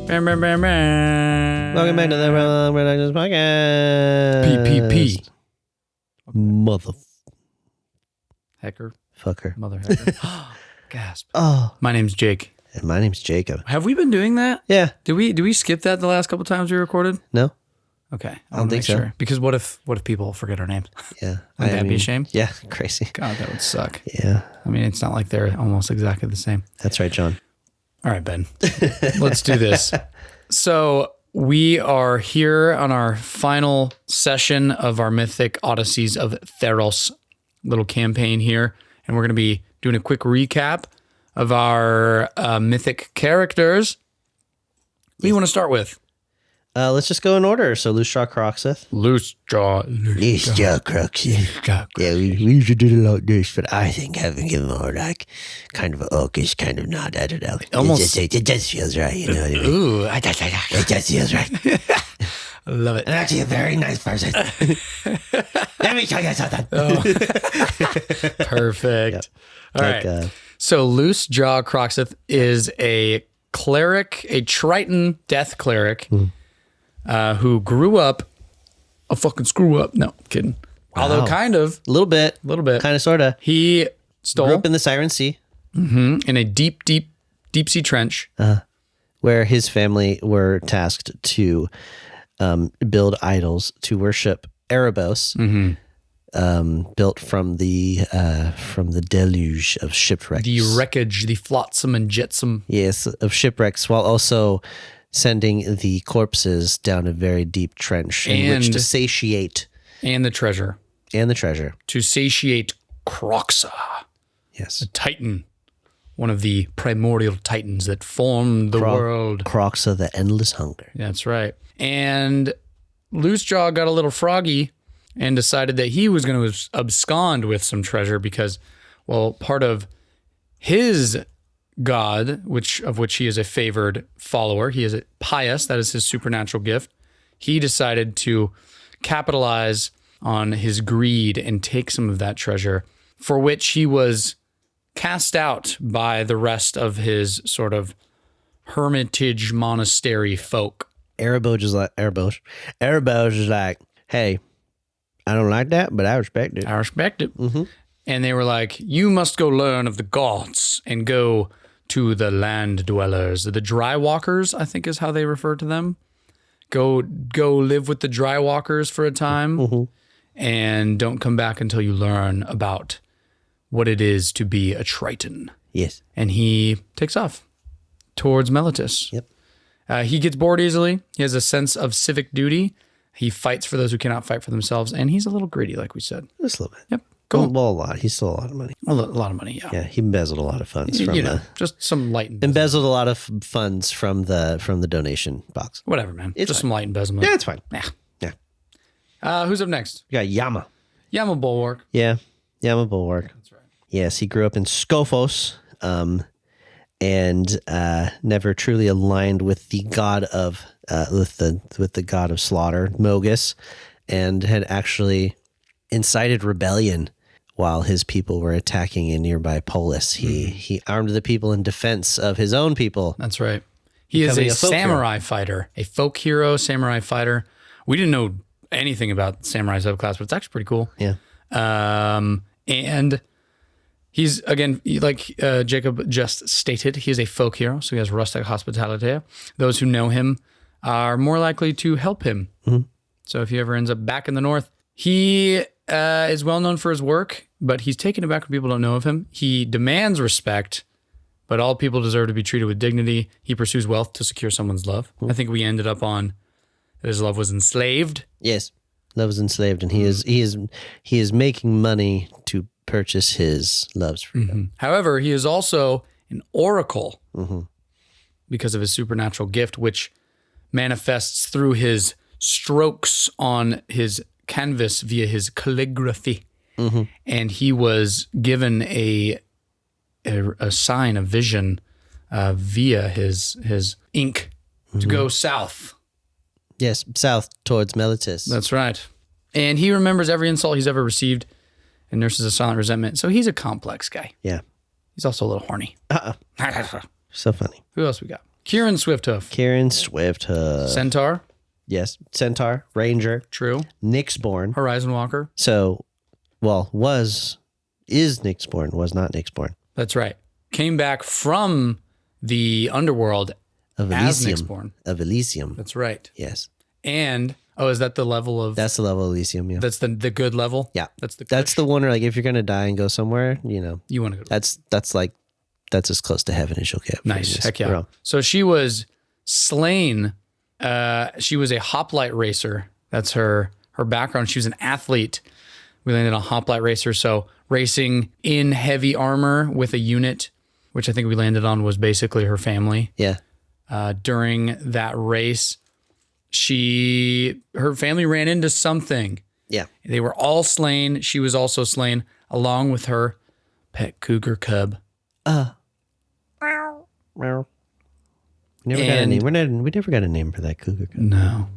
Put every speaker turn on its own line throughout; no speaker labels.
Bam, bam, bam, bam.
Welcome back to the Prologue Podcast.
PPP.
Mother
Hecker.
fucker.
Mother hecker. Gasp.
Oh.
My name's Jake.
And my name's Jacob.
Have we been doing that?
Yeah.
Did we skip that the last couple times we recorded?
No?
Okay.
I don't think so.
Because what if people forget our names?
Yeah.
Wouldn't that be a shame?
Yeah. Crazy.
God, that would suck.
Yeah.
I mean, it's not like they're almost exactly the same.
That's right, John.
All right, Ben. Let's do this. So we are here on our final session of our Mythic Odysseys of Theros little campaign here. And we're going to be doing a quick recap of our mythic characters. What do you want to start with?
Let's just go in order. So Loose Jaw Croxeth.
Loose Jaw
Croxeth. Yeah, we usually do it like this, but I think having him more like kind of orcish, kind of not, I don't know.
Almost.
It just feels right, you know what I mean?
Ooh,
It just feels right.
I love it.
And actually a very nice person. Let me show you something.
Perfect. All
Like,
right. So Loose Jaw Croxeth is a cleric, a Triton death cleric, who grew up a fucking screw up. No, kidding.
Wow.
Although kind of.
A little bit.
Kind
of, sort of.
He stole
Grew up in the Siren Sea.
in a deep sea trench.
Where his family were tasked to build idols to worship Erebos, built from the deluge of shipwrecks.
The wreckage, the flotsam and jetsam.
Yes, of shipwrecks, while also sending the corpses down a very deep trench in which to satiate.
And the treasure.
To
satiate Croxa,
Yes.
a titan. One of the primordial titans that formed the world.
Croxa, the endless hunger.
That's right. And Loosejaw got a little froggy and decided that he was going to abscond with some treasure because, well, part of his god, of which he is a favored follower, he is a pious, that is his supernatural gift. He decided to capitalize on his greed and take some of that treasure, for which he was cast out by the rest of his sort of hermitage monastery folk.
Erebos is like, hey, I don't like that, but I respect it.
Mm-hmm. And they were like, you must go learn of the gods and go to the land dwellers. The dry walkers, I think is how they refer to them. Go live with the dry walkers for a time and don't come back until you learn about what it is to be a Triton.
Yes.
And he takes off towards Meletis.
Yep.
He gets bored easily. He has a sense of civic duty. He fights for those who cannot fight for themselves. And he's a little greedy, like we said.
Just a little bit.
Yep. Cool.
Well, a lot. He stole a lot of money.
A lot of money, yeah.
Yeah, he embezzled a lot of funds from
just some light
embezzled a lot of funds from the donation box.
Whatever, man.
It's
just
fine.
some light embezzlement.
Yeah, it's fine.
Yeah. Who's up next?
We got Yama.
Yama Bulwark.
Yeah, Yama Bulwark.
That's right.
Yes, he grew up in Scophos, and never truly aligned with the god of with the god of slaughter, Mogus, and had actually incited rebellion while his people were attacking a nearby polis. He armed the people in defense of his own people.
That's right. He is a samurai fighter, a folk hero, samurai fighter. We didn't know anything about samurai subclass, but it's actually pretty cool.
Yeah.
And he's, again, like Jacob just stated, he is a folk hero, so he has rustic hospitality. Those who know him are more likely to help him. So if he ever ends up back in the north, he is well known for his work, but he's taken aback when people don't know of him. He demands respect, but all people deserve to be treated with dignity. He pursues wealth to secure someone's love. I think we ended up on that his love was enslaved.
Yes, love was enslaved, and he is making money to purchase his love's freedom.
However, he is also an oracle because of his supernatural gift, which manifests through his strokes on his canvas via his calligraphy. And he was given a sign, a vision via his ink to go south.
Yes, south towards Meletis.
That's right. And he remembers every insult he's ever received and nurses a silent resentment. So he's a complex guy.
Yeah.
He's also a little horny.
So funny.
Who else we got? Kieran Swifthoof.
Kieran Swifthoof.
Centaur.
Yes. Centaur. Ranger.
True.
Nyxborn.
Horizon Walker.
So, well, is Nyxborn, was not Nyxborn.
That's right. Came back from the underworld
Of
as
Elysium.
Nyxborn.
Of Elysium.
That's right.
Yes.
And, is that the level of...
That's the level of Elysium, yeah.
That's the good level?
Yeah.
That's
the one where, like, if you're going to die and go somewhere, you know.
You want to go to
That's as close to heaven as you'll get.
Nice. Heck yeah. So she was slain. She was a hoplite racer. That's her background. She was an athlete. We landed on hoplite racer. So racing in heavy armor with a unit, which I think we landed on was basically her family.
Yeah.
During that race, her family ran into something.
Yeah.
They were all slain. She was also slain along with her pet cougar cub.
Meow. We never got a name. We never got a name for that cougar.
No.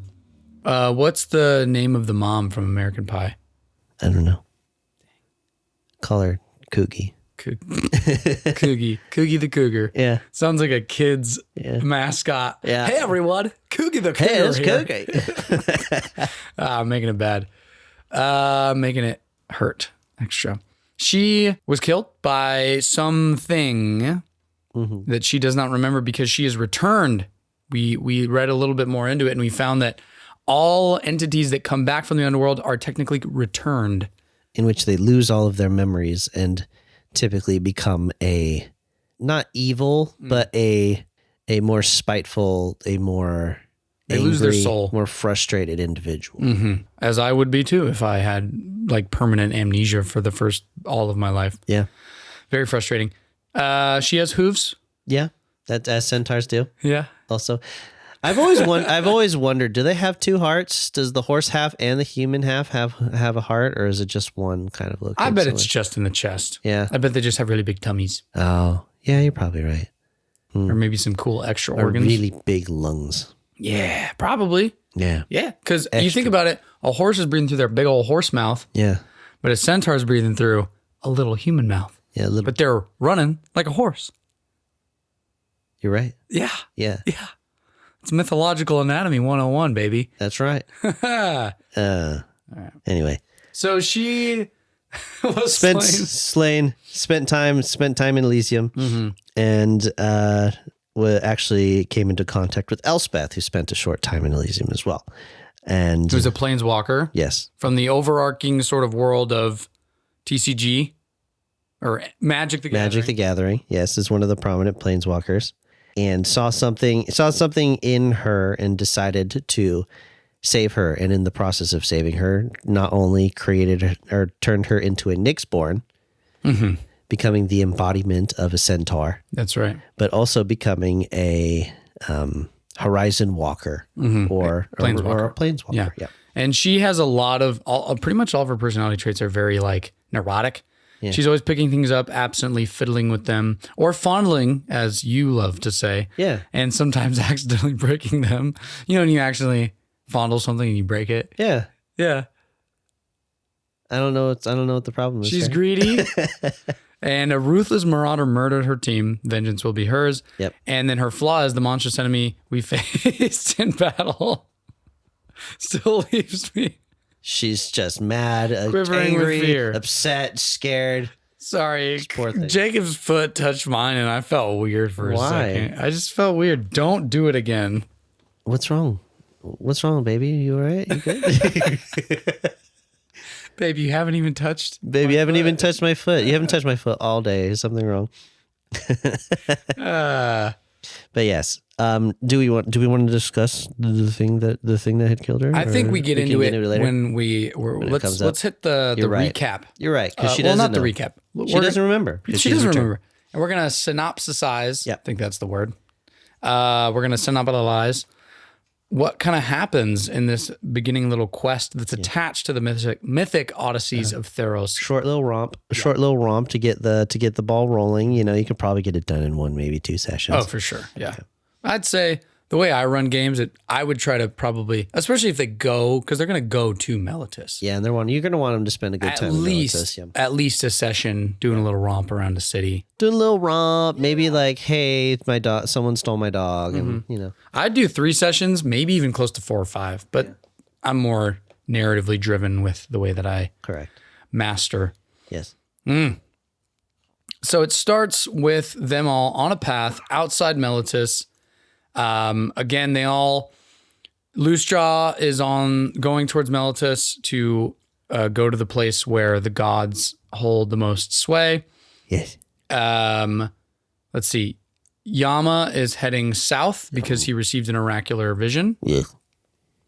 What's the name of the mom from American Pie?
I don't know. Call her Coogie.
Coogie. Coogie the cougar.
Yeah.
Sounds like a kid's mascot.
Yeah.
Hey, everyone. Coogie the cougar.
Hey, it's
here.
Coogie.
Making it bad. Making it hurt extra. She was killed by something that she does not remember because she is returned. We read a little bit more into it and we found that all entities that come back from the underworld are technically returned.
In which they lose all of their memories and typically become not evil, but a more spiteful, a more
They
angry,
lose their soul.
more frustrated individual.
Mm-hmm. As I would be too if I had like permanent amnesia for the all of my life.
Yeah.
Very frustrating. She has hooves.
Yeah. That as centaurs do.
Yeah.
Also, I've always wondered, do they have two hearts? Does the horse half and the human half have a heart, or is it just one kind of look?
I bet it's just in the chest.
Yeah.
I bet they just have really big tummies.
Oh, yeah, you're probably right.
Or maybe some cool extra
Or
organs.
really big lungs.
Yeah, probably.
Yeah.
Yeah, because you think about it, a horse is breathing through their big old horse mouth,
Yeah.
but a centaur is breathing through a little human mouth.
Yeah.
But they're running like a horse.
You're right.
Yeah.
Yeah.
Yeah. It's mythological anatomy 101, baby.
That's right. Anyway.
So she was
spent time in Elysium, and actually came into contact with Elspeth, who spent a short time in Elysium as well. And
Who's a planeswalker.
Yes.
From the overarching sort of world of TCG or Magic the Gathering.
Magic the Gathering, yes, is one of the prominent planeswalkers, and saw something in her and decided to save her. And in the process of saving her, not only created or turned her into a Nyxborn, becoming the embodiment of a centaur.
That's right.
But also becoming a Horizon Walker or a planeswalker. Yeah.
And she has a lot of, pretty much all of her personality traits are very like neurotic. Yeah. She's always picking things up, absently fiddling with them, or fondling, as you love to say.
Yeah.
And sometimes accidentally breaking them. You know, when you actually fondle something and you break it.
Yeah.
Yeah.
I don't know what the problem is.
She's greedy. And a ruthless marauder murdered her team. Vengeance will be hers.
Yep.
And then her flaw is the monstrous enemy we faced in battle still leaves me.
She's just mad,
quivering
angry,
with fear,
upset, scared.
Sorry. Jacob's foot touched mine and I felt weird for a second. I just felt weird. Don't do it again.
What's wrong? What's wrong, baby? You all right? You good?
Baby, you haven't even touched
my foot. You haven't touched my foot all day. Is something wrong? But yes. Do we want to discuss the thing that had killed her?
I think we get into it later when let's hit the recap.
You're right, because she doesn't
not
know.
the recap.
She doesn't remember.
She doesn't remember. And we're gonna synopsisize.
Yeah,
I think that's the word. We're gonna synopsisize what kind of happens in this beginning little quest that's attached to the mythic odysseys of Theros.
Short little romp to get the ball rolling. You know, you could probably get it done in 1, maybe 2 sessions.
Oh, for sure. Yeah. Okay. I'd say the way I run games, I would try to probably, especially if they go, because they're going to go to Mellitus.
Yeah, and you're going to want them to spend a good time in Mellitus. Yeah.
At least a session doing a little romp around the city.
Doing a little romp, maybe like, hey, my dog, someone stole my dog, and
I'd do 3 sessions, maybe even close to 4 or 5, but I'm more narratively driven with the way that I master.
Yes.
So it starts with them all on a path outside Mellitus. Again, Loosejaw is going towards Mellitus to go to the place where the gods hold the most sway.
Yes.
Let's see. Yama is heading south because he received an oracular vision.
Yes.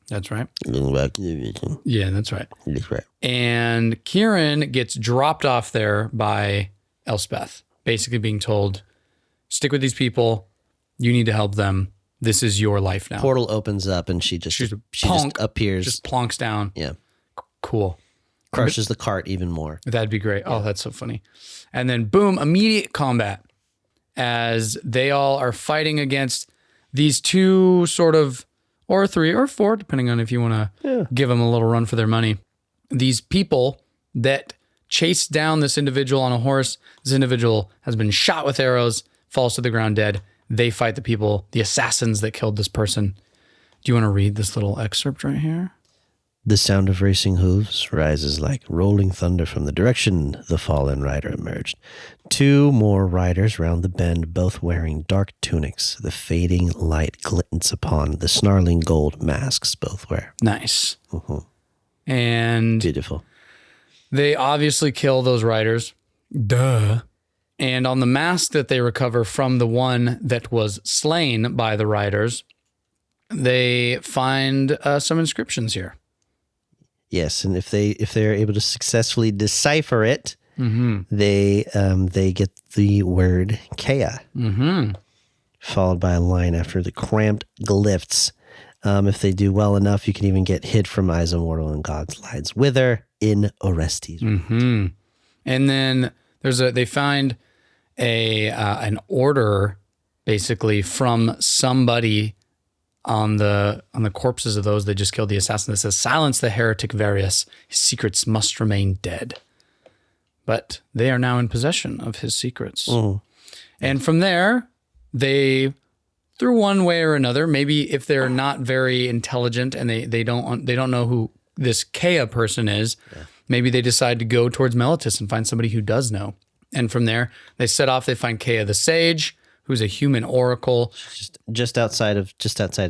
That's right.
Oracular vision.
Yeah, that's right.
That's right.
And Kieran gets dropped off there by Elspeth, basically being told, stick with these people. You need to help them. This is your life now.
Portal opens up and she just appears.
Just plonks down.
Yeah.
Cool.
Crushes the cart even more.
That'd be great. Yeah. Oh, that's so funny. And then boom, immediate combat as they all are fighting against these 2 sort of, or 3 or 4, depending on if you want to give them a little run for their money. These people that chase down this individual on a horse. This individual has been shot with arrows, falls to the ground dead. They fight the assassins that killed this person. Do you want to read this little excerpt right here?
The sound of racing hooves rises like rolling thunder from the direction the fallen rider emerged. 2 more riders round the bend, both wearing dark tunics. The fading light glintens upon the snarling gold masks both wear.
Nice.
Mm-hmm.
And
beautiful.
They obviously kill those riders. Duh. And on the mask that they recover from the one that was slain by the riders, they find some inscriptions here.
Yes, and if they are able to successfully decipher it, they get the word Kea, followed by a line after the cramped glyphs. If they do well enough, you can even get hid from eyes of mortal and God's lies wither in Orestes.
And then they find an order basically from somebody on the corpses of those that just killed the assassin that says, silence the heretic Varius. His secrets must remain dead. But they are now in possession of his secrets. And from there, they, through one way or another, maybe if they're not very intelligent and they don't know who this Kea person is, maybe they decide to go towards Mellitus and find somebody who does know. And from there, they set off, they find Kea the Sage, who's a human oracle.
Just outside of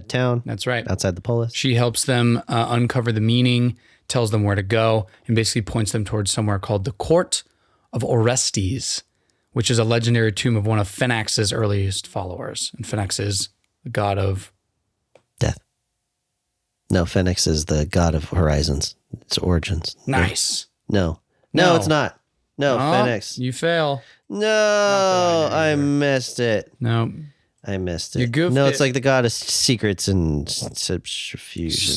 town.
That's right.
Outside the polis.
She helps them uncover the meaning, tells them where to go, and basically points them towards somewhere called the Court of Orestes, which is a legendary tomb of one of Phoenix's earliest followers. And Phoenix is the god of
death. No, Phoenix is the god of horizons. Its origins.
Nice.
No, it's not. No, Phoenix.
You fail.
No, I missed it.
No.
I missed it.
You goofed
it's like the god of secrets and subterfuge.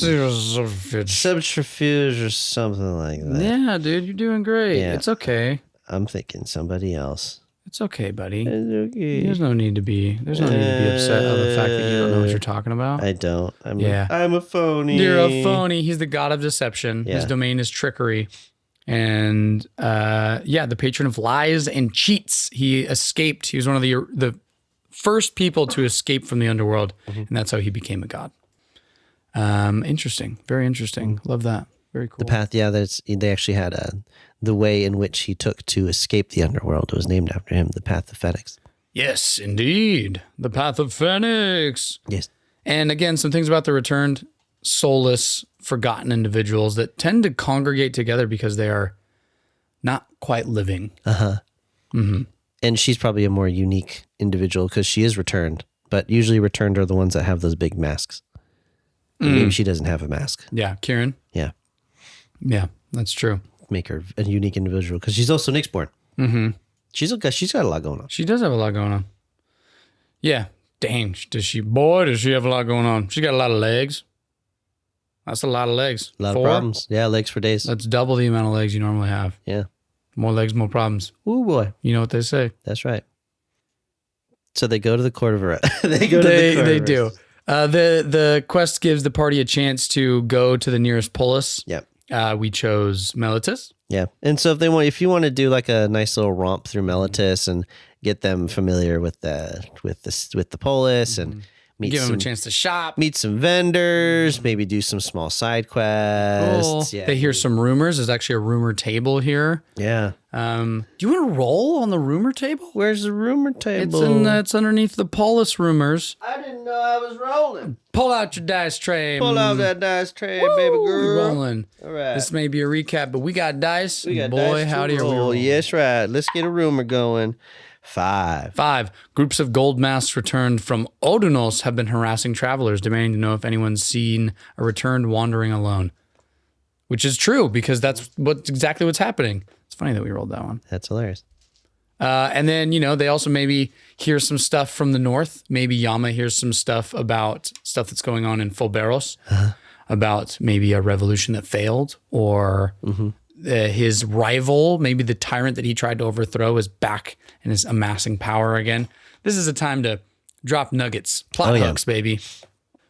Subterfuge or something like that.
Yeah, dude, you're doing great. Yeah. It's okay.
I'm thinking somebody else.
It's okay, buddy.
It's okay.
There's no need to be upset of the fact that you don't know what you're talking about.
I don't. I'm a phony.
You're a phony. He's the god of deception. Yeah. His domain is trickery. And the patron of lies and cheats. He escaped. He was one of the first people to escape from the underworld, and that's how he became a god. Interesting. Very interesting. Love that. Very cool.
The path, they actually had the way in which he took to escape the underworld. It was named after him, the Path of Phoenix.
Yes, indeed. The Path of Phoenix.
Yes.
And again, some things about the returned, soulless, forgotten individuals that tend to congregate together because they are not quite living.
And she's probably a more unique individual because she is returned, but usually returned are the ones that have those big masks. Maybe she doesn't have a mask.
Yeah, Kieran. Yeah, that's true.
Make her a unique individual because she's also Nyxborn. She's got a lot going on.
She does have a lot going on. Yeah, dang, does she have a lot going on. She's got a lot of legs. That's a lot of legs.
A lot of problems. Yeah, legs for days.
That's double the amount of legs you normally have.
Yeah.
More legs, more problems.
Ooh, boy.
You know what they say.
That's right. So they go to the court of
They do. The quest gives the party a chance to go to the nearest polis.
Yep.
We chose Melitus.
Yeah. And so if you want to do like a nice little romp through Melitus and get them familiar with the polis and
Give them a chance to shop.
meet some vendors, maybe do some small side quests.
Cool.
Yeah.
They hear some rumors. There's actually a rumor table here.
Yeah.
Do you want to roll on the rumor table?
Where's the rumor table?
It's underneath the polis rumors.
I didn't know I was rolling.
Pull out your dice tray.
Pull out that dice tray, baby girl.
We're rolling.
All right.
This may be a recap, but we got dice.
We got
Boy,
dice
howdy
to
are we
roll.
rolling.
Yes, right. Let's get a rumor going. 5.
5. Groups of gold masks returned from Odunos have been harassing travelers, demanding to know if anyone's seen a returned wandering alone. Which is true, because that's exactly what's happening. It's funny that we rolled that one.
That's hilarious.
And then, they also maybe hear some stuff from the north. Maybe Yama hears some stuff about stuff that's going on in Fulberos, about maybe a revolution that failed, or his rival, maybe the tyrant that he tried to overthrow, is back and is amassing power again. This is a time to drop nuggets, plot hooks, baby.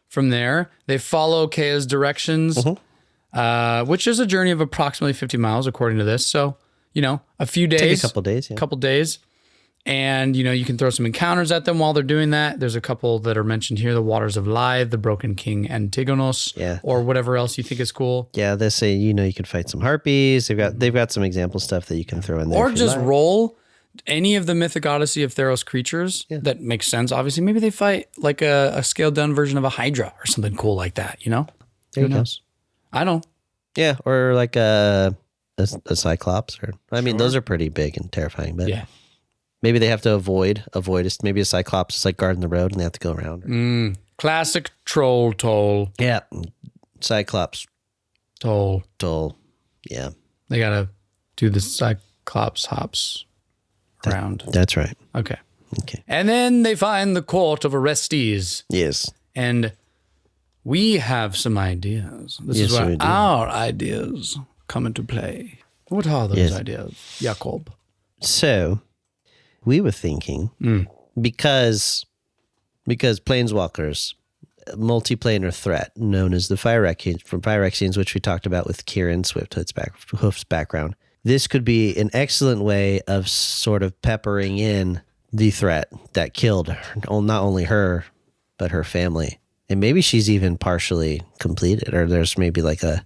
From there, they follow Kaya's directions, which is a journey of approximately 50 miles, according to this. So, a few days.
Take a couple days, yeah.
Couple days. And, you can throw some encounters at them while they're doing that. There's a couple that are mentioned here, the Waters of Lithe, the Broken King Antigonos, or whatever else you think is cool.
Yeah, they say, you can fight some harpies. They've got some example stuff that you can throw in there.
Or just roll any of the Mythic Odyssey of Theros creatures. That makes sense, obviously. Maybe they fight like a scaled down version of a Hydra or something cool like that,
There you go.
I don't.
Yeah, or like a Cyclops. Those are pretty big and terrifying, but maybe they have to avoid maybe a Cyclops is like guarding the road and they have to go around.
Classic troll toll.
Yeah. Cyclops.
Toll.
Yeah.
They got to do the Cyclops hops around.
That's right.
Okay.
Okay.
And then they find the court of Orestes.
Yes.
And we have some ideas. This is where our ideas come into play. What are those ideas, Jakob?
So, we were thinking, because planeswalkers, multiplanar threat known as the Phyrexians, which we talked about with Kieran Swifthoof's background, this could be an excellent way of sort of peppering in the threat that killed not only her, but her family. And maybe she's even partially completed, or there's maybe like a...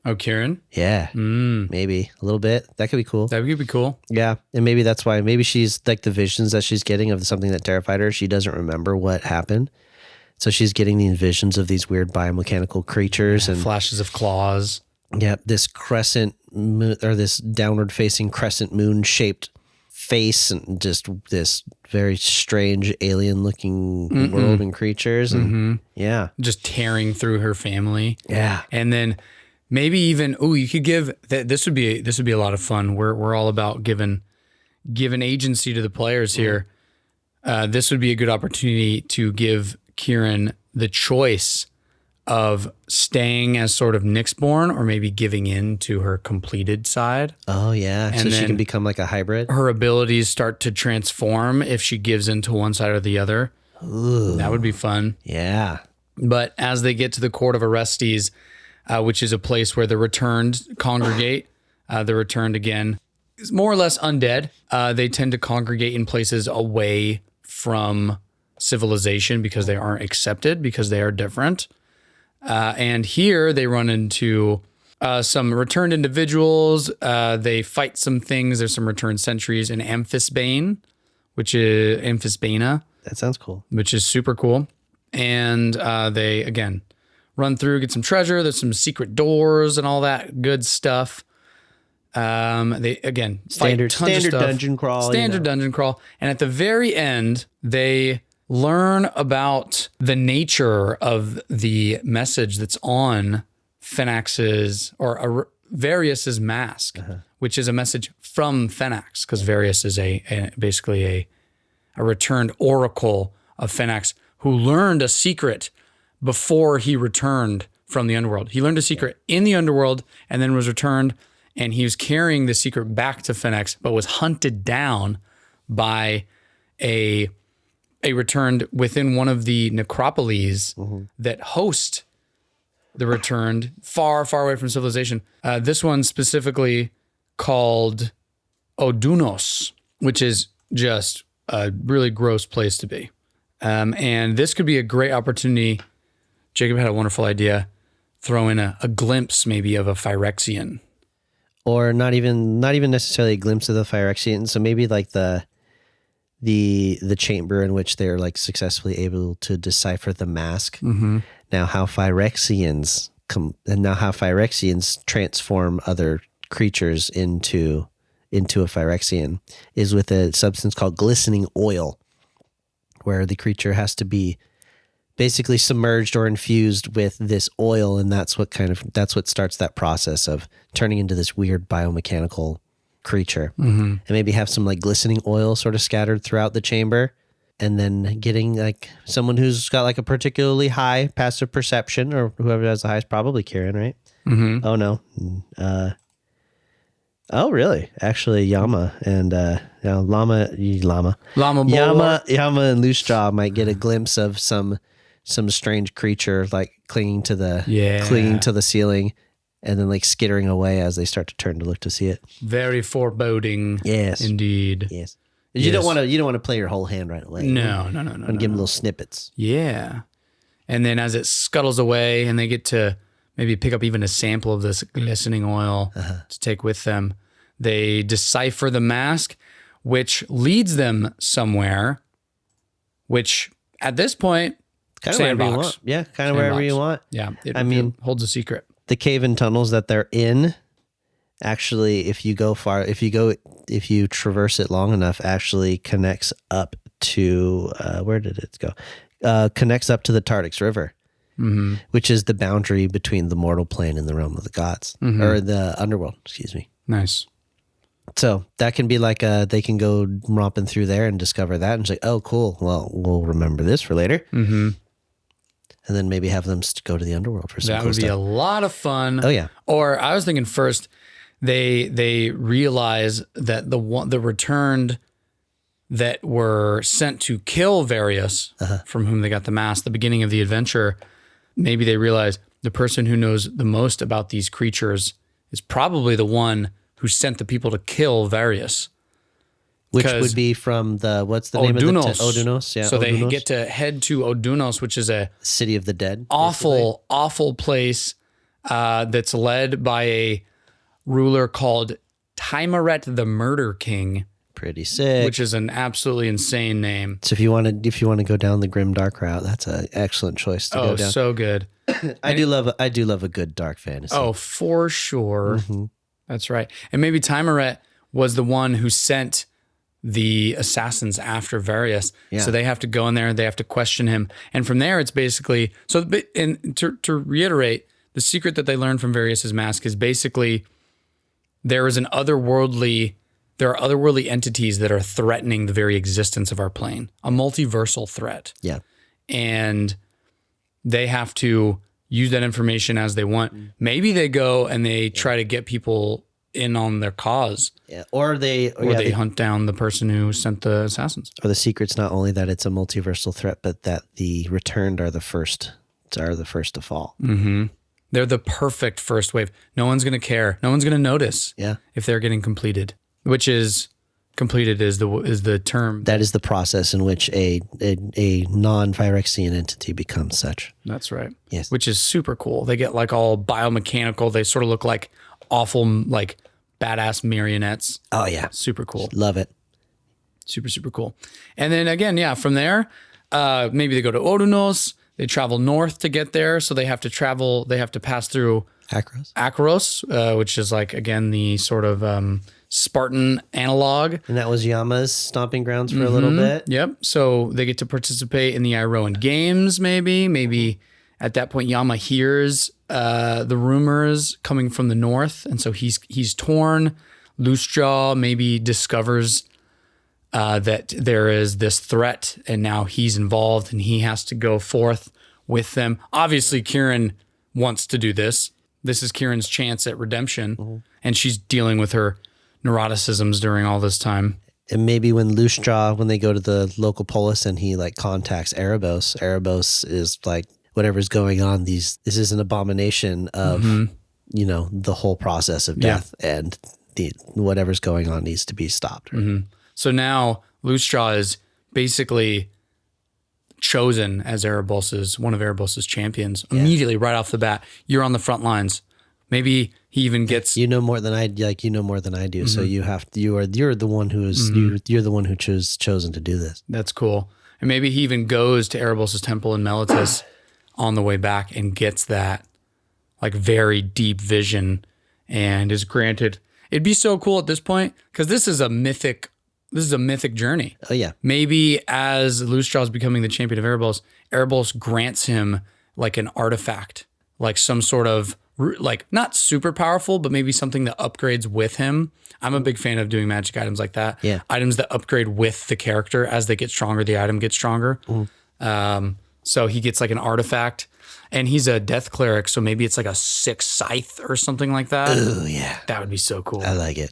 Oh, Kieran?
Yeah. Maybe a little bit. That could be cool.
That would be cool.
Yeah. And maybe that's why, maybe she's like the visions that she's getting of something that terrified her. She doesn't remember what happened. So she's getting these visions of these weird biomechanical creatures and
flashes of claws.
Yeah. This crescent moon, or this downward facing crescent moon shaped face, and just this very strange alien looking world and creatures. And yeah.
Just tearing through her family.
Yeah.
And then maybe even, you could give that. This would be a lot of fun. We're all about giving agency to the players here. This would be a good opportunity to give Kieran the choice of staying as sort of Nyxborn, or maybe giving in to her completed side.
Oh yeah, and so she can become like a hybrid.
Her abilities start to transform if she gives into one side or the other. Ooh. That would be fun.
Yeah.
But as they get to the court of Orestes, which is a place where the returned congregate. The returned, again, is more or less undead. They tend to congregate in places away from civilization because they aren't accepted, because they are different. And here they run into some returned individuals. They fight some things. There's some returned sentries in Amphisbane, which is Amphisbana.
That sounds cool.
Which is super cool. And they, again, run through, get some treasure. There's some secret doors and all that good stuff. They, again,
standard dungeon crawl.
Standard dungeon crawl. And at the very end, they learn about the nature of the message that's on Fenax's, or Varius's mask, which is a message from Fenax, because Varius is basically a returned oracle of Fenax who learned a secret before he returned from the underworld. He learned a secret in the underworld and then was returned, and he was carrying the secret back to Fenax, but was hunted down by a a returned within one of the necropolies that host the returned far, far away from civilization. This one specifically called Odunos, which is just a really gross place to be. And this could be a great opportunity. Jacob had a wonderful idea. Throw in a glimpse maybe of a Phyrexian.
Or not even necessarily a glimpse of the Phyrexian. So maybe like the chamber in which they're like successfully able to decipher the mask. Now how Phyrexians transform other creatures into a Phyrexian is with a substance called glistening oil, where the creature has to be basically submerged or infused with this oil, and that's what starts that process of turning into this weird biomechanical creature. And maybe have some like glistening oil sort of scattered throughout the chamber, and then getting like someone who's got like a particularly high passive perception, or whoever has the highest, probably Kieran, right? Oh no. Oh really? Actually, Yama and Llama
Llama
Yama and Loose Jaw might get a glimpse of some strange creature like clinging to the ceiling, and then like skittering away as they start to turn to look to see it.
Very foreboding.
Yes,
indeed.
Yes. You don't want to play your whole hand right away.
No.
And give them little snippets.
Yeah. And then as it scuttles away and they get to maybe pick up even a sample of this glistening oil to take with them, they decipher the mask, which leads them somewhere, which at this point,
kind of wherever you want. Yeah, kind of wherever you want.
Yeah. It holds a secret.
The cave and tunnels that they're in, actually, if you traverse it long enough, actually connects up to, where did it go? Connects up to the Tardix River, which is the boundary between the mortal plane and the realm of the gods, or the underworld, excuse me.
Nice.
So that can be like they can go romping through there and discover that and say, oh, cool. Well, we'll remember this for later. And then maybe have them go to the underworld for some
That would be a lot of fun.
Oh, yeah.
Or I was thinking first, they realize that the returned that were sent to kill Various, from whom they got the mask, the beginning of the adventure, maybe they realize the person who knows the most about these creatures is probably the one who sent the people to kill Various.
Which would be from what's the name of the Odunos? Yeah,
so
Odunos.
They get to head to Odunos, which is a
city of the dead.
Awful place that's led by a ruler called Timaret the Murder King.
Pretty sick.
Which is an absolutely insane name.
So if you want to go down the grim dark route, that's an excellent choice to go down.
Oh, so good.
I do love a good dark fantasy.
Oh, for sure. That's right. And maybe Timaret was the one who sent the assassins after Various.
Yeah.
So they have to go in there and they have to question him. And from there, it's basically, to reiterate, the secret that they learned from Various's mask is basically there are otherworldly entities that are threatening the very existence of our plane, a multiversal threat.
Yeah.
And they have to use that information as they want. Maybe they go and they try to get people in on their cause.
Yeah. Or they
hunt down the person who sent the assassins.
Or the secret's not only that it's a multiversal threat, but that the returned are the first to fall.
They're the perfect first wave. No one's going to care. No one's going to notice if they're getting completed, which is completed is the term.
That is the process in which a non-Phyrexian entity becomes such.
That's right.
Yes.
Which is super cool. They get like all biomechanical. They sort of look like awful, like badass marionettes.
Oh yeah.
Super cool.
Love it.
Super, super cool. And then again, from there, maybe they go to Odunos. They travel north to get there. So they have to pass through Akros, which is like, again, the sort of Spartan analog.
And that was Yama's stomping grounds for a little bit.
Yep. So they get to participate in the Iroan Games, maybe at that point Yama hears the rumors coming from the north, and so he's torn. Loose Jaw maybe discovers that there is this threat, and now he's involved, and he has to go forth with them. Obviously, Kieran wants to do this. This is Kieran's chance at redemption, and she's dealing with her neuroticisms during all this time.
And maybe when Loosejaw, when they go to the local polis and he like contacts Erebos is like, whatever's going on, this is an abomination of, the whole process of death, and whatever's going on needs to be stopped. Right?
So now Loosejaw is basically chosen as one of Erebos's champions immediately right off the bat. You're on the front lines. Maybe he even gets
more than I do. So you're the one you're the one who chosen to do this.
That's cool. And maybe he even goes to Erebos's temple in Melitus on the way back and gets that like very deep vision and is granted. It'd be so cool at this point because this is a mythic journey.
Oh yeah.
Maybe as Loosejaw is becoming the champion of Erebos grants him like an artifact, like some sort of like not super powerful, but maybe something that upgrades with him. I'm a big fan of doing magic items like that.
Yeah.
Items that upgrade with the character. As they get stronger, the item gets stronger. So he gets like an artifact, and he's a death cleric. So maybe it's like a 6 scythe or something like that.
Oh yeah.
That would be so cool.
I like it.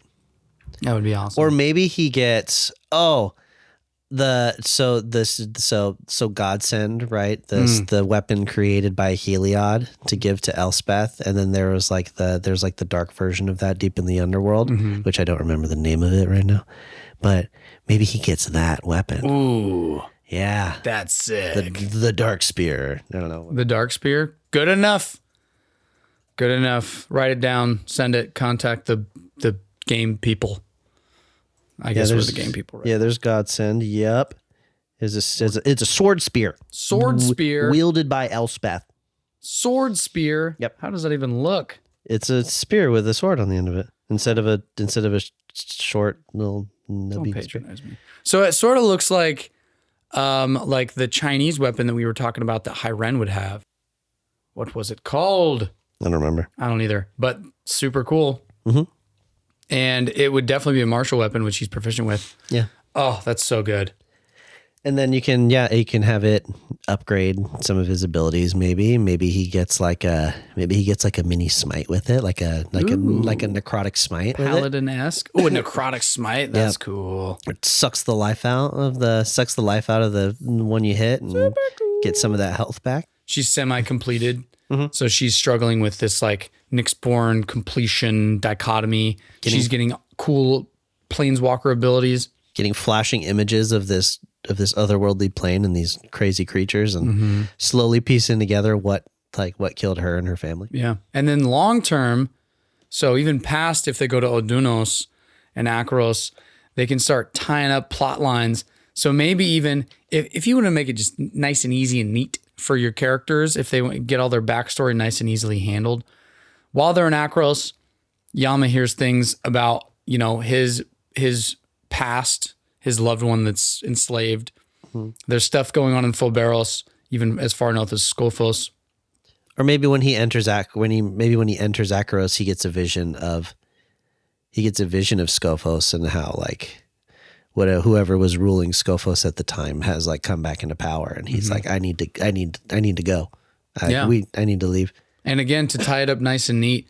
That would be awesome.
Or maybe he gets Godsend, right? The weapon created by Heliod to give to Elspeth, and then there's the dark version of that deep in the underworld, which I don't remember the name of it right now. But maybe he gets that weapon.
Ooh.
Yeah.
That's sick.
The dark spear. I don't know.
The dark spear? Good enough. Good enough. Write it down. Send it. Contact the game people. I guess we're the game people, right?
Yeah, there's Godsend. Yep. It's a sword spear.
Sword spear.
Wielded by Elspeth.
Sword spear?
Yep.
How does that even look?
It's a spear with a sword on the end of it. Instead of a short little
Don't patronize me. So it sort of looks like the Chinese weapon that we were talking about that Hyren would have. What was it called?
I don't remember.
I don't either, but super cool. And it would definitely be a martial weapon, which he's proficient with.
Yeah.
Oh, that's so good.
And then you can have it upgrade some of his abilities. Maybe he gets like a mini smite with it, like a necrotic smite.
Paladin-esque. Oh, a necrotic smite. That's cool.
It sucks the life out of the one you hit and get some of that health back.
She's semi-completed. So she's struggling with this like Nyxborn completion dichotomy. She's getting cool planeswalker abilities.
Getting flashing images of this otherworldly plane and these crazy creatures, and slowly piecing together what killed her and her family.
Yeah. And then long term, so even past if they go to Odunos and Akros, they can start tying up plot lines. So maybe even if you want to make it just nice and easy and neat for your characters, if they get all their backstory nice and easily handled, while they're in Akros, Yama hears things about, his past, his loved one that's enslaved. There's stuff going on in Fulberos, even as far north as Skophos.
Or maybe when he enters Akros, he gets a vision of Skophos and how whoever was ruling Skophos at the time has come back into power, and he's like, I need to go. I need to leave.
And again, to tie it up nice and neat,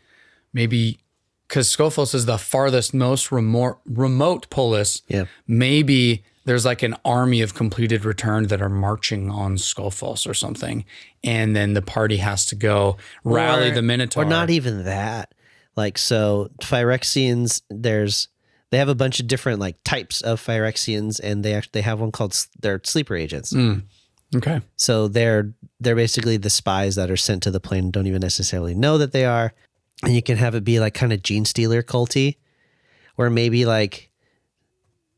maybe because Skophos is the farthest, most remote polis. Yeah. Maybe there's an army of completed returned that are marching on Skophos or something, and then the party has to go rally the Minotaur.
Or not even that. So Phyrexians, they have a bunch of different types of Phyrexians, and they have one called they're sleeper agents.
Okay.
So they're basically the spies that are sent to the plane and don't even necessarily know that they are. And you can have it be kind of Gene Stealer culty, or maybe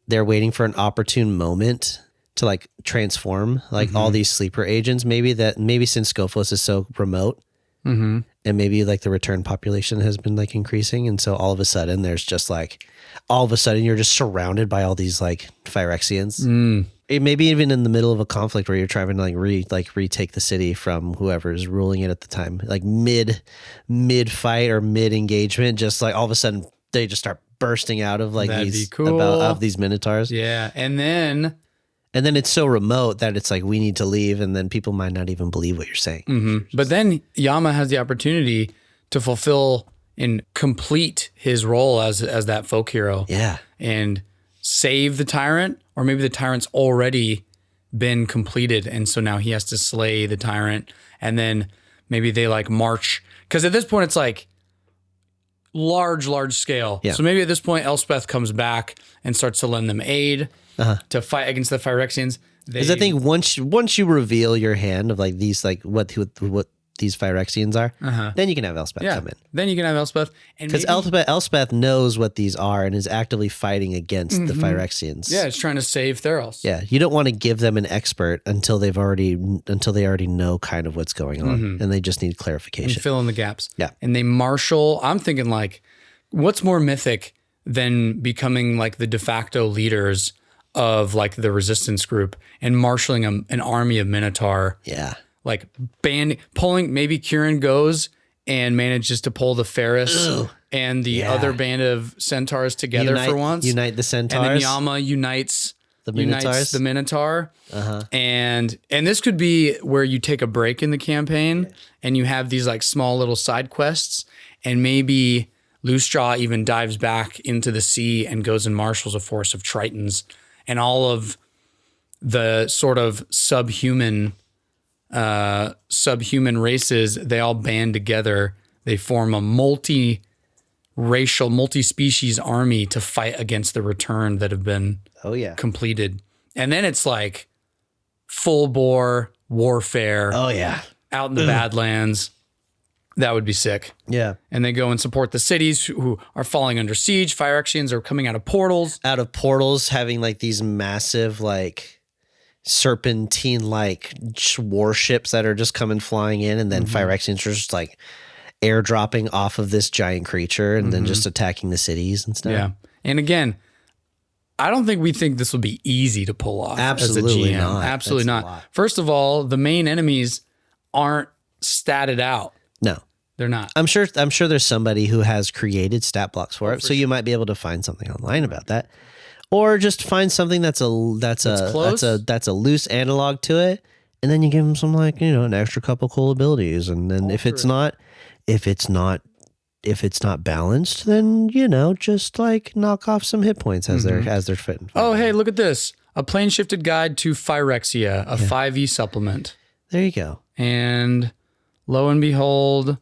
they're waiting for an opportune moment to transform all these sleeper agents. Maybe since Skophos is so remote, and maybe the return population has been increasing, and so all of a sudden there's just you're just surrounded by all these Phyrexians. Maybe even in the middle of a conflict where you're trying to retake the city from whoever is ruling it at the time, mid fight or mid engagement, just all of a sudden they just start bursting out of these minotaurs.
Yeah, and then
it's so remote that it's we need to leave, and then people might not even believe what you're saying.
But then Yama has the opportunity to fulfill and complete his role as that folk hero.
Yeah,
and save the tyrant, or maybe the tyrant's already been completed, and so now he has to slay the tyrant, and then maybe they like march, because at this point it's like large scale.
Yeah.
So maybe at this point Elspeth comes back and starts to lend them aid to fight against the Phyrexians.
Because I think once you reveal your hand of like these, like what these Phyrexians are, then you can have Elspeth come in.
Then you can have Elspeth.
Because Elspeth knows what these are and is actively fighting against the Phyrexians.
Yeah, it's trying to save Theros.
Yeah, you don't want to give them an expert until they already know kind of what's going on, and they just need clarification.
And fill in the gaps.
Yeah.
And they marshal. I'm thinking like, what's more mythic than becoming like the de facto leaders of like the resistance group and marshaling an army of Minotaur?
Yeah.
Like pulling, maybe Kieran goes and manages to pull the Ferris and the other band of centaurs together for once.
Unite the centaurs.
And then Yama unites the Minotaur. And this could be where you take a break in the campaign and you have these like small little side quests, and maybe Loosejaw even dives back into the sea and goes and marshals a force of Tritons, and all of the sort of subhuman races, they all band together. They form a multi-racial, multi-species army to fight against the return that have been completed. And then it's like full bore warfare.
Oh yeah.
Out in the Badlands. That would be sick.
Yeah.
And they go and support the cities who are falling under siege. Phyrexians are coming out of portals.
Having like these massive like serpentine-like warships that are just coming flying in, and then Phyrexians are just like airdropping off of this giant creature and then just attacking the cities and stuff.
Yeah. And again, I don't think we think this will be easy to pull off.
Absolutely
as a GM.
not.
Absolutely
That's
not. First of all, the main enemies aren't statted out.
No.
They're not.
I'm sure there's somebody who has created stat blocks for it, so you might be able to find something online about that. Or just find something that's a loose analog to it, and then you give them some like, an extra couple cool abilities, and then if it's not balanced, then just like knock off some hit points as they're fitting.
Oh, hey, look at this. A plane shifted guide to Phyrexia, a 5e supplement.
There you go.
And lo and behold,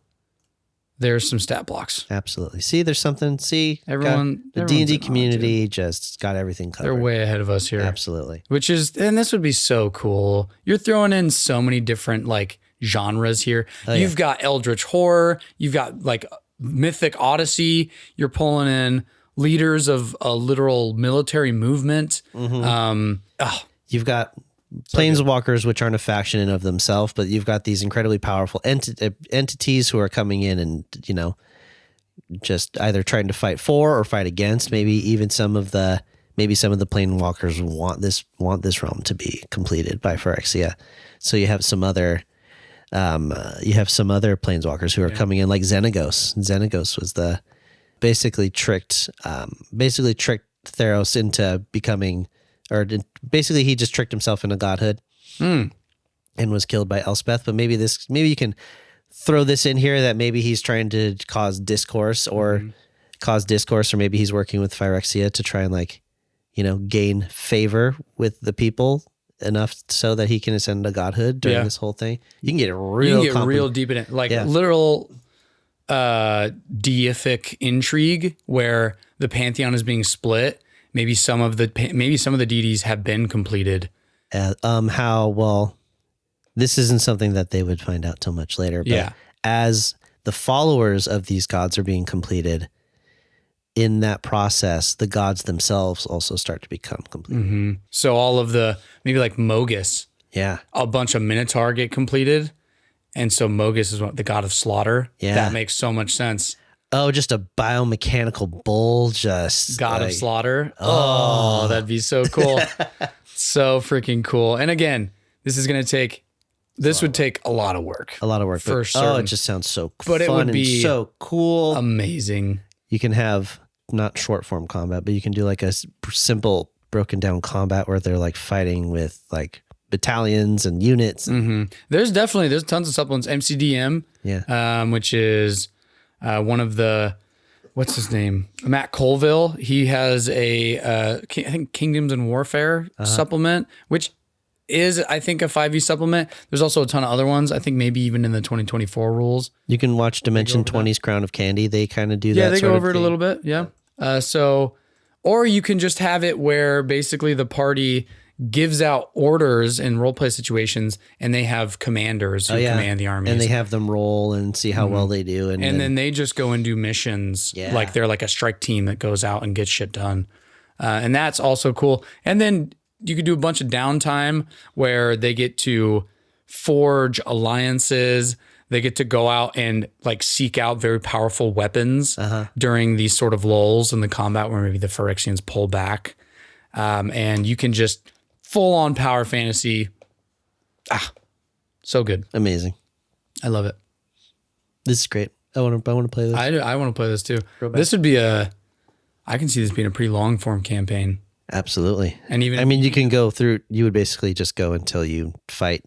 there's some stat blocks.
Absolutely. See, there's something. See,
the
D&D community just got everything covered.
They're way ahead of us here.
Absolutely.
And this would be so cool. You're throwing in so many different like genres here. You've got Eldritch Horror. You've got like Mythic Odyssey. You're pulling in leaders of a literal military movement.
You've got planeswalkers, which aren't a faction in of themselves, but you've got these incredibly powerful entities who are coming in and just either trying to fight for or fight against. Maybe even some of the planeswalkers want this realm to be completed by Phyrexia. So you have some other planeswalkers who are coming in, like Xenagos. Xenagos was basically tricked Theros into becoming. Basically, he just tricked himself into godhood and was killed by Elspeth. But maybe you can throw this in here that maybe he's trying to cause discourse, or maybe he's working with Phyrexia to try and gain favor with the people enough so that he can ascend to godhood during this whole thing. You can get real deep in it,
literal deific intrigue where the pantheon is being split. Maybe some of the deities have been completed.
This isn't something that they would find out till much later. But as the followers of these gods are being completed, in that process, the gods themselves also start to become completed.
So all of maybe like Mogus, a bunch of Minotaur get completed, and so Mogus is the god of slaughter.
Yeah,
that makes so much sense.
Oh, just a biomechanical bull, just
God of slaughter. Oh, that'd be so cool. So freaking cool. And again, this would take a lot of work.
A lot of work.
For certain.
Oh, it just sounds so fun.
But it would be
so cool.
Amazing.
You can have not short form combat, but you can do like a simple broken down combat where they're like fighting with like battalions and units.
There's tons of supplements. MCDM, which is one of the what's his name? Matt Colville. He has I think Kingdoms and Warfare supplement, which is, I think, a 5e supplement. There's also a ton of other ones. I think maybe even in the 2024 rules.
You can watch Dimension 20's Crown of Candy. They kind of do that.
Yeah, they go over it
thing.
a little bit. Yeah. Or you can just have it where basically the party gives out orders in roleplay situations, and they have commanders who command the armies.
And they have them roll and see how well they do.
And then they just go and do missions.
Yeah.
Like they're like a strike team that goes out and gets shit done. And that's also cool. And then you could do a bunch of downtime where they get to forge alliances. They get to go out and like seek out very powerful weapons during these sort of lulls in the combat where maybe the Phyrexians pull back. And you can just full on power fantasy. So good.
Amazing.
I love it.
This is great. I want to play this.
I want to play this too. This would be I can see this being a pretty long form campaign.
Absolutely.
And even,
I mean, you can go through, you would basically just go until you fight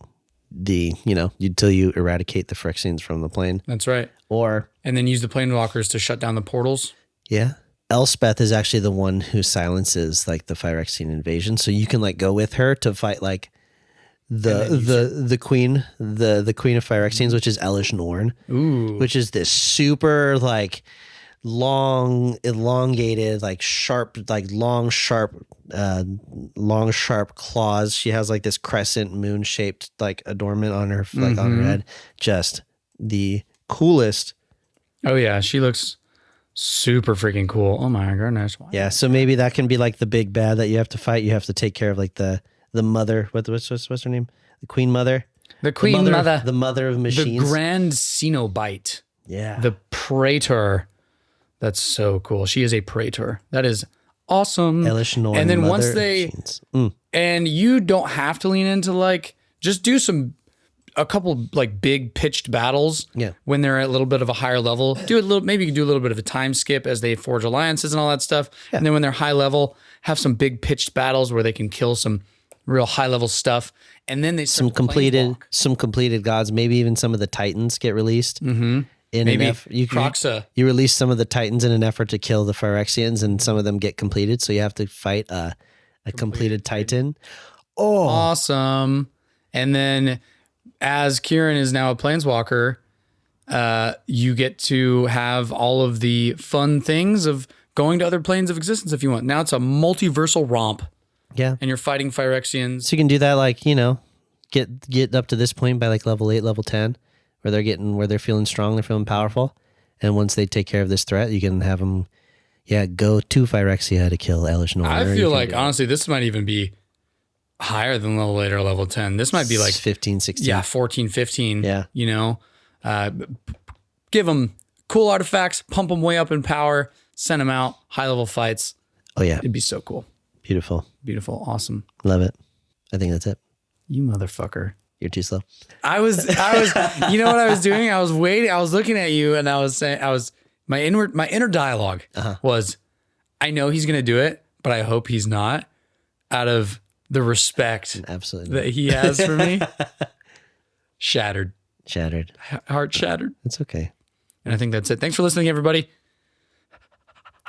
until you eradicate the Phyrexians from the plane.
That's right.
And
then use the planewalkers to shut down the portals.
Yeah. Elspeth is actually the one who silences like the Phyrexian invasion. So you can like go with her to fight like the queen of Phyrexians, which is Elish Norn.
Ooh.
Which is this super like long, elongated, like sharp, like long, sharp claws. She has like this crescent moon shaped like adornment on her, like on her head. Just the coolest.
Oh yeah. She looks super freaking cool. Oh my goodness. Wow.
Yeah. So maybe that can be like the big bad that you have to fight. You have to take care of like the mother. What's her name? The Queen Mother.
The Queen Mother.
The mother of machines.
The Grand Cenobite.
Yeah.
The Praetor. That's so cool. She is a Praetor. That is awesome.
Elish Norn,
and then
mother
once
of
they,
machines.
and you don't have to lean into like, just do a couple like big pitched battles.
Yeah.
When they're at a little bit of a higher level, maybe you can do a little bit of a time skip as they forge alliances and all that stuff. Yeah. And then when they're high level, have some big pitched battles where they can kill some real high level stuff. And then they
some completed gods, maybe even some of the Titans get released.
Mm-hmm. Maybe
Croxa. You release some of the Titans in an effort to kill the Phyrexians, and some of them get completed. So you have to fight a completed Titan. Oh,
awesome! And then, as Kieran is now a planeswalker, you get to have all of the fun things of going to other planes of existence if you want. Now it's a multiversal romp.
Yeah,
and you're fighting Phyrexians.
So you can do that, like get up to this point by like level 8, level 10. Where they're feeling strong, they're feeling powerful. And once they take care of this threat, you can have them, go to Phyrexia to kill Elish Norn.
I feel like, honestly, this might even be higher than level 8 or level 10. This might be like
15, 16.
Yeah, 14, 15.
Yeah.
Give them cool artifacts, pump them way up in power, send them out, high level fights.
Oh, yeah.
It'd be so cool.
Beautiful.
Beautiful. Awesome.
Love it. I think that's it.
You motherfucker.
You're too slow.
I was, you know what I was doing? I was waiting. I was looking at you and I was saying, my inner dialogue was, I know he's going to do it, but I hope he's not, out of the respect that he has for me. Shattered. Heart shattered.
It's okay.
And I think that's it. Thanks for listening, everybody.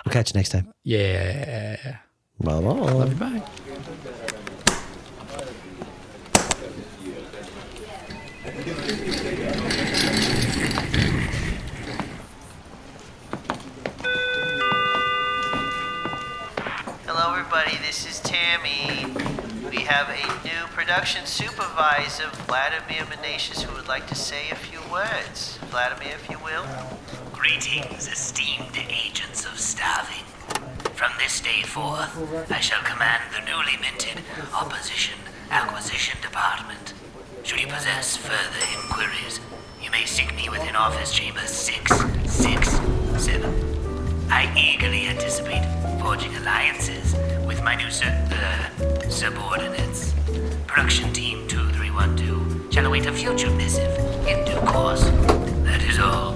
We'll catch you next time.
Yeah.
Bye-bye.
Love you. Bye.
Hello everybody, this is Tammy. We have a new production supervisor, Vladimir Menasius, who would like to say a few words. Vladimir, if you will.
Greetings, esteemed agents of Starving. From this day forth, I shall command the newly minted Opposition Acquisition Department. Should you possess further inquiries, you may seek me within Office Chamber 667. I eagerly anticipate forging alliances with my new subordinates. Production Team 2312 shall await a future missive in due course. That is all.